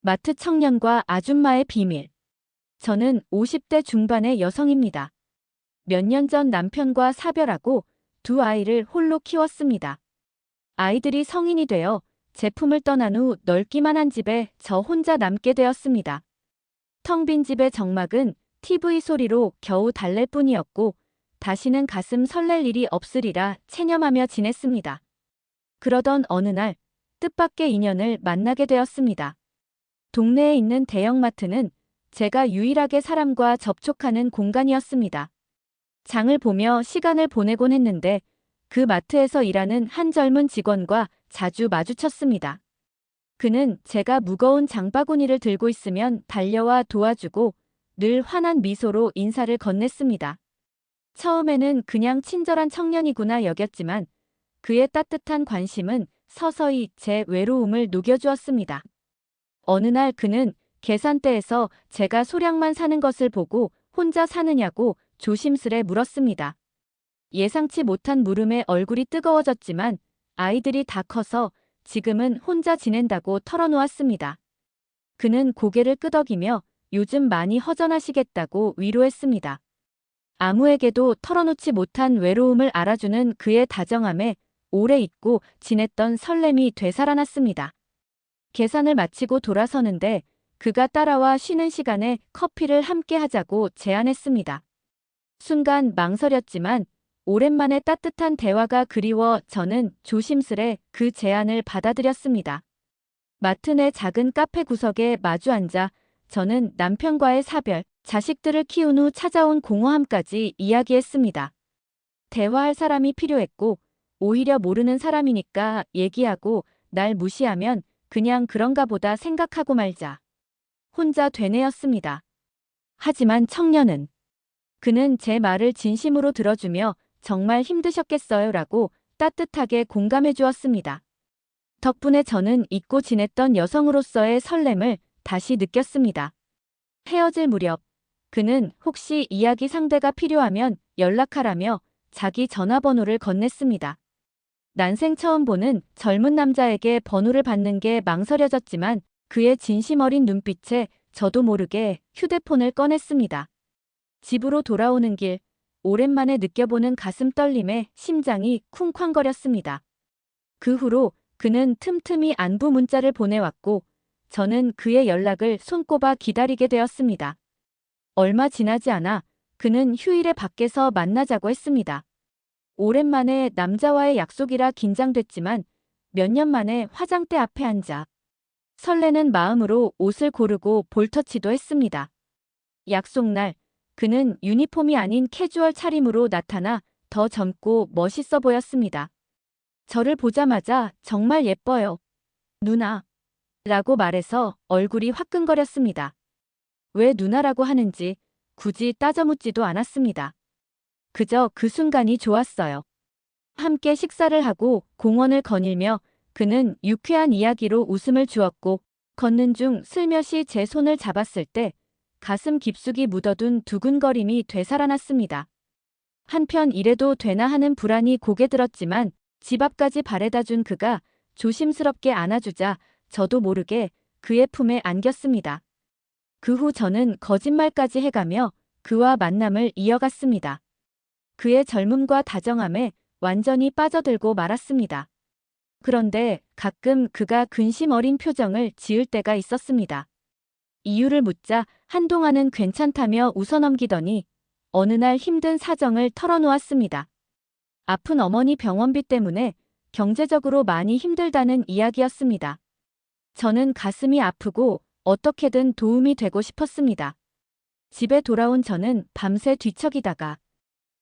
마트 청년과 아줌마의 비밀. 저는 50대 중반의 여성입니다. 몇 년 전 남편과 사별하고 두 아이를 홀로 키웠습니다. 아이들이 성인이 되어 제품을 떠난 후 넓기만 한 집에 저 혼자 남게 되었습니다. 텅 빈 집의 정막은 TV 소리로 겨우 달랠 뿐이었고 다시는 가슴 설렐 일이 없으리라 체념하며 지냈습니다. 그러던 어느 날 뜻밖의 인연을 만나게 되었습니다. 동네에 있는 대형마트는 제가 유일하게 사람과 접촉하는 공간이었습니다. 장을 보며 시간을 보내곤 했는데 그 마트에서 일하는 한 젊은 직원과 자주 마주쳤습니다. 그는 제가 무거운 장바구니를 들고 있으면 달려와 도와주고 늘 환한 미소로 인사를 건넸습니다. 처음에는 그냥 친절한 청년이구나 여겼지만 그의 따뜻한 관심은 서서히 제 외로움을 녹여주었습니다. 어느 날 그는 계산대에서 제가 소량만 사는 것을 보고 혼자 사느냐고 조심스레 물었습니다. 예상치 못한 물음에 얼굴이 뜨거워졌지만 아이들이 다 커서 지금은 혼자 지낸다고 털어놓았습니다. 그는 고개를 끄덕이며 요즘 많이 허전하시겠다고 위로했습니다. 아무에게도 털어놓지 못한 외로움을 알아주는 그의 다정함에 오래 잊고 지냈던 설렘이 되살아났습니다. 계산을 마치고 돌아서는데 그가 따라와 쉬는 시간에 커피를 함께 하자고 제안했습니다. 순간 망설였지만 오랜만에 따뜻한 대화가 그리워 저는 조심스레 그 제안을 받아들였습니다. 마트 내 작은 카페 구석에 마주 앉아 저는 남편과의 사별, 자식들을 키운 후 찾아온 공허함까지 이야기했습니다. 대화할 사람이 필요했고 오히려 모르는 사람이니까 얘기하고 날 무시하면 그냥 그런가 보다 생각하고 말자. 혼자 되뇌었습니다. 하지만 청년은 그는 제 말을 진심으로 들어주며 정말 힘드셨겠어요 라고 따뜻하게 공감해 주었습니다. 덕분에 저는 잊고 지냈던 여성으로서의 설렘을 다시 느꼈습니다. 헤어질 무렵 그는 혹시 이야기 상대가 필요하면 연락하라며 자기 전화번호를 건넸습니다. 난생 처음 보는 젊은 남자에게 번호를 받는 게 망설여졌지만 그의 진심 어린 눈빛에 저도 모르게 휴대폰을 꺼냈습니다. 집으로 돌아오는 길, 오랜만에 느껴보는 가슴 떨림에 심장이 쿵쾅거렸습니다. 그 후로 그는 틈틈이 안부 문자를 보내왔고 저는 그의 연락을 손꼽아 기다리게 되었습니다. 얼마 지나지 않아 그는 휴일에 밖에서 만나자고 했습니다. 오랜만에 남자와의 약속이라 긴장됐지만 몇 년 만에 화장대 앞에 앉아 설레는 마음으로 옷을 고르고 볼터치도 했습니다. 약속날 그는 유니폼이 아닌 캐주얼 차림으로 나타나 더 젊고 멋있어 보였습니다. 저를 보자마자 정말 예뻐요. 누나. 라고 말해서 얼굴이 화끈거렸습니다. 왜 누나라고 하는지 굳이 따져 묻지도 않았습니다. 그저 그 순간이 좋았어요. 함께 식사를 하고 공원을 거닐며 그는 유쾌한 이야기로 웃음을 주었고 걷는 중 슬며시 제 손을 잡았을 때 가슴 깊숙이 묻어둔 두근거림이 되살아났습니다. 한편 이래도 되나 하는 불안이 고개 들었지만 집 앞까지 바래다 준 그가 조심스럽게 안아주자 저도 모르게 그의 품에 안겼습니다. 그 후 저는 거짓말까지 해가며 그와 만남을 이어갔습니다. 그의 젊음과 다정함에 완전히 빠져들고 말았습니다. 그런데 가끔 그가 근심 어린 표정을 지을 때가 있었습니다. 이유를 묻자 한동안은 괜찮다며 웃어넘기더니 어느 날 힘든 사정을 털어놓았습니다. 아픈 어머니 병원비 때문에 경제적으로 많이 힘들다는 이야기였습니다. 저는 가슴이 아프고 어떻게든 도움이 되고 싶었습니다. 집에 돌아온 저는 밤새 뒤척이다가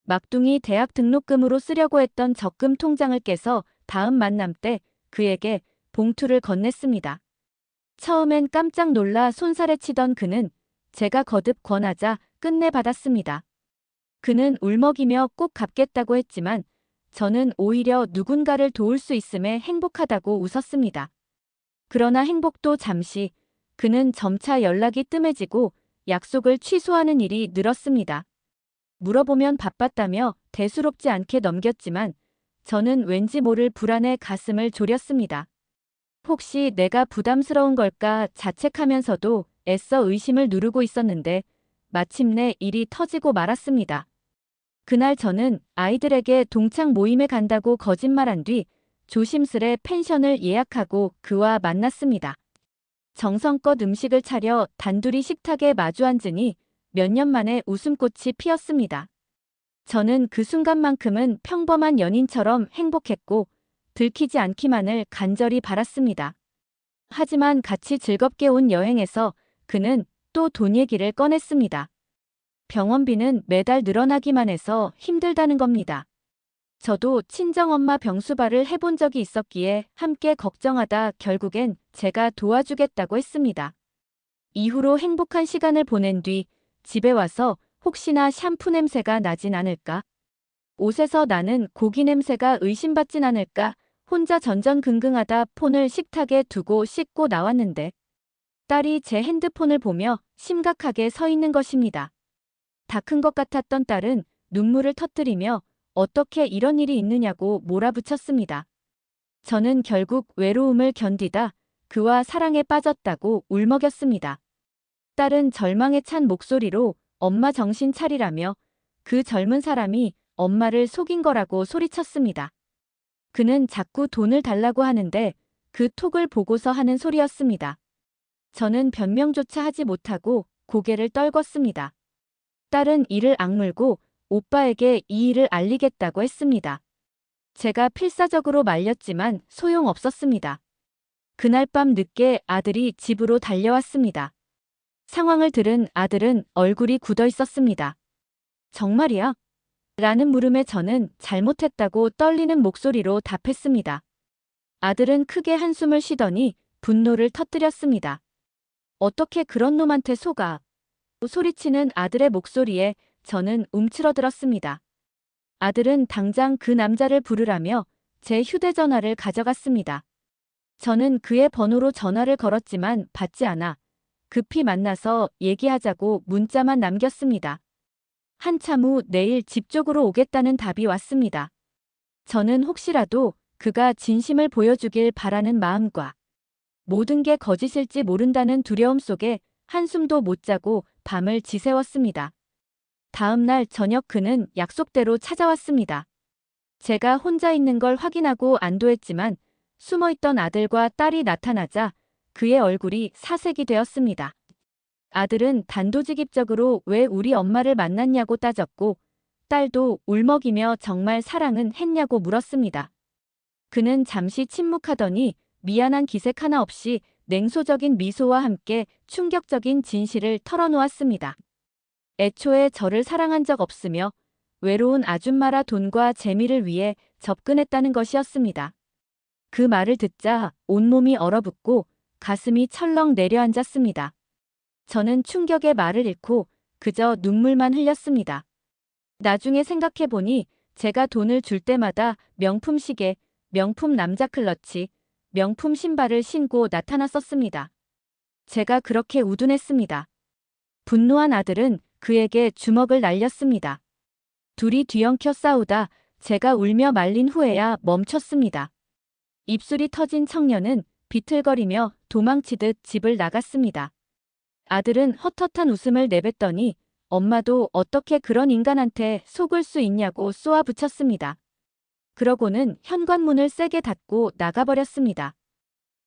막둥이 대학 등록금으로 쓰려고 했던 적금 통장을 깨서 다음 만남 때 그에게 봉투를 건넸습니다. 처음엔 깜짝 놀라 손살에 치던 그는 제가 거듭 권하자 끝내 받았습니다. 그는 울먹이며 꼭 갚겠다고 했지만 저는 오히려 누군가를 도울 수 있음에 행복하다고 웃었습니다. 그러나 행복도 잠시, 그는 점차 연락이 뜸해지고 약속을 취소하는 일이 늘었습니다. 물어보면 바빴다며 대수롭지 않게 넘겼지만 저는 왠지 모를 불안에 가슴을 졸였습니다. 혹시 내가 부담스러운 걸까 자책하면서도 애써 의심을 누르고 있었는데 마침내 일이 터지고 말았습니다. 그날 저는 아이들에게 동창 모임에 간다고 거짓말한 뒤 조심스레 펜션을 예약하고 그와 만났습니다. 정성껏 음식을 차려 단둘이 식탁에 마주 앉으니 몇 년 만에 웃음꽃이 피었습니다. 저는 그 순간만큼은 평범한 연인처럼 행복했고 들키지 않기만을 간절히 바랐습니다. 하지만 같이 즐겁게 온 여행에서 그는 또 돈 얘기를 꺼냈습니다. 병원비는 매달 늘어나기만 해서 힘들다는 겁니다. 저도 친정엄마 병수발을 해본 적이 있었기에 함께 걱정하다 결국엔 제가 도와주겠다고 했습니다. 이후로 행복한 시간을 보낸 뒤 집에 와서 혹시나 샴푸 냄새가 나진 않을까? 옷에서 나는 고기 냄새가 의심받진 않을까? 혼자 전전긍긍하다 폰을 식탁에 두고 씻고 나왔는데 딸이 제 핸드폰을 보며 심각하게 서 있는 것입니다. 다 큰 것 같았던 딸은 눈물을 터뜨리며 어떻게 이런 일이 있느냐고 몰아붙였습니다. 저는 결국 외로움을 견디다 그와 사랑에 빠졌다고 울먹였습니다. 딸은 절망에 찬 목소리로 엄마 정신 차리라며 그 젊은 사람이 엄마를 속인 거라고 소리쳤습니다. 그는 자꾸 돈을 달라고 하는데 그 톡을 보고서 하는 소리였습니다. 저는 변명조차 하지 못하고 고개를 떨궜습니다. 딸은 이를 악물고 오빠에게 이 일을 알리겠다고 했습니다. 제가 필사적으로 말렸지만 소용없었습니다. 그날 밤 늦게 아들이 집으로 달려왔습니다. 상황을 들은 아들은 얼굴이 굳어 있었습니다. 정말이야? 라는 물음에 저는 잘못했다고 떨리는 목소리로 답했습니다. 아들은 크게 한숨을 쉬더니 분노를 터뜨렸습니다. 어떻게 그런 놈한테 속아? 소리치는 아들의 목소리에 저는 움츠러들었습니다. 아들은 당장 그 남자를 부르라며 제 휴대전화를 가져갔습니다. 저는 그의 번호로 전화를 걸었지만 받지 않아 급히 만나서 얘기하자고 문자만 남겼습니다. 한참 후 내일 집 쪽으로 오겠다는 답이 왔습니다. 저는 혹시라도 그가 진심을 보여주길 바라는 마음과 모든 게 거짓일지 모른다는 두려움 속에 한숨도 못 자고 밤을 지새웠습니다. 다음 날 저녁 그는 약속대로 찾아왔습니다. 제가 혼자 있는 걸 확인하고 안도했지만 숨어있던 아들과 딸이 나타나자 그의 얼굴이 사색이 되었습니다. 아들은 단도직입적으로 왜 우리 엄마를 만났냐고 따졌고 딸도 울먹이며 정말 사랑은 했냐고 물었습니다. 그는 잠시 침묵하더니 미안한 기색 하나 없이 냉소적인 미소와 함께 충격적인 진실을 털어놓았습니다. 애초에 저를 사랑한 적 없으며 외로운 아줌마라 돈과 재미를 위해 접근했다는 것이었습니다. 그 말을 듣자 온몸이 얼어붙고 가슴이 철렁 내려앉았습니다. 저는 충격의 말을 잃고 그저 눈물만 흘렸습니다. 나중에 생각해보니 제가 돈을 줄 때마다 명품 시계, 명품 남자 클러치, 명품 신발을 신고 나타났었습니다. 제가 그렇게 우둔했습니다. 분노한 아들은 그에게 주먹을 날렸습니다. 둘이 뒤엉켜 싸우다 제가 울며 말린 후에야 멈췄습니다. 입술이 터진 청년은 비틀거리며 도망치듯 집을 나갔습니다. 아들은 헛헛한 웃음을 내뱉더니 엄마도 어떻게 그런 인간한테 속을 수 있냐고 쏘아붙였습니다. 그러고는 현관문을 세게 닫고 나가버렸습니다.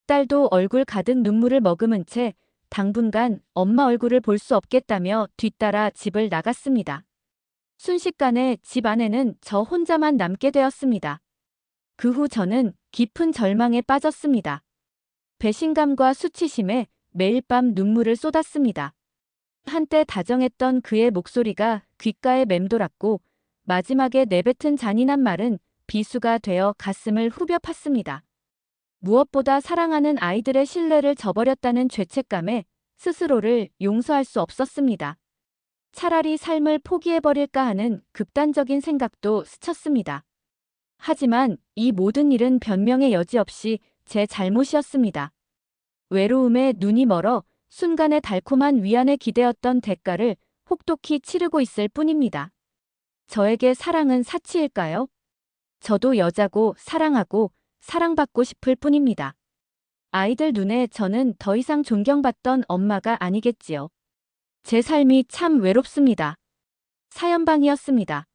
딸도 얼굴 가득 눈물을 머금은 채 당분간 엄마 얼굴을 볼 수 없겠다며 뒤따라 집을 나갔습니다. 순식간에 집 안에는 저 혼자만 남게 되었습니다. 그 후 저는 깊은 절망에 빠졌습니다. 배신감과 수치심에 매일 밤 눈물을 쏟았습니다. 한때 다정했던 그의 목소리가 귓가에 맴돌았고 마지막에 내뱉은 잔인한 말은 비수가 되어 가슴을 후벼 팠습니다. 무엇보다 사랑하는 아이들의 신뢰를 저버렸다는 죄책감에 스스로를 용서할 수 없었습니다. 차라리 삶을 포기해버릴까 하는 극단적인 생각도 스쳤습니다. 하지만 이 모든 일은 변명의 여지 없이 제 잘못이었습니다. 외로움에 눈이 멀어 순간의 달콤한 위안에 기대었던 대가를 혹독히 치르고 있을 뿐입니다. 저에게 사랑은 사치일까요? 저도 여자고 사랑하고 사랑받고 싶을 뿐입니다. 아이들 눈에 저는 더 이상 존경받던 엄마가 아니겠지요. 제 삶이 참 외롭습니다. 사연방이었습니다.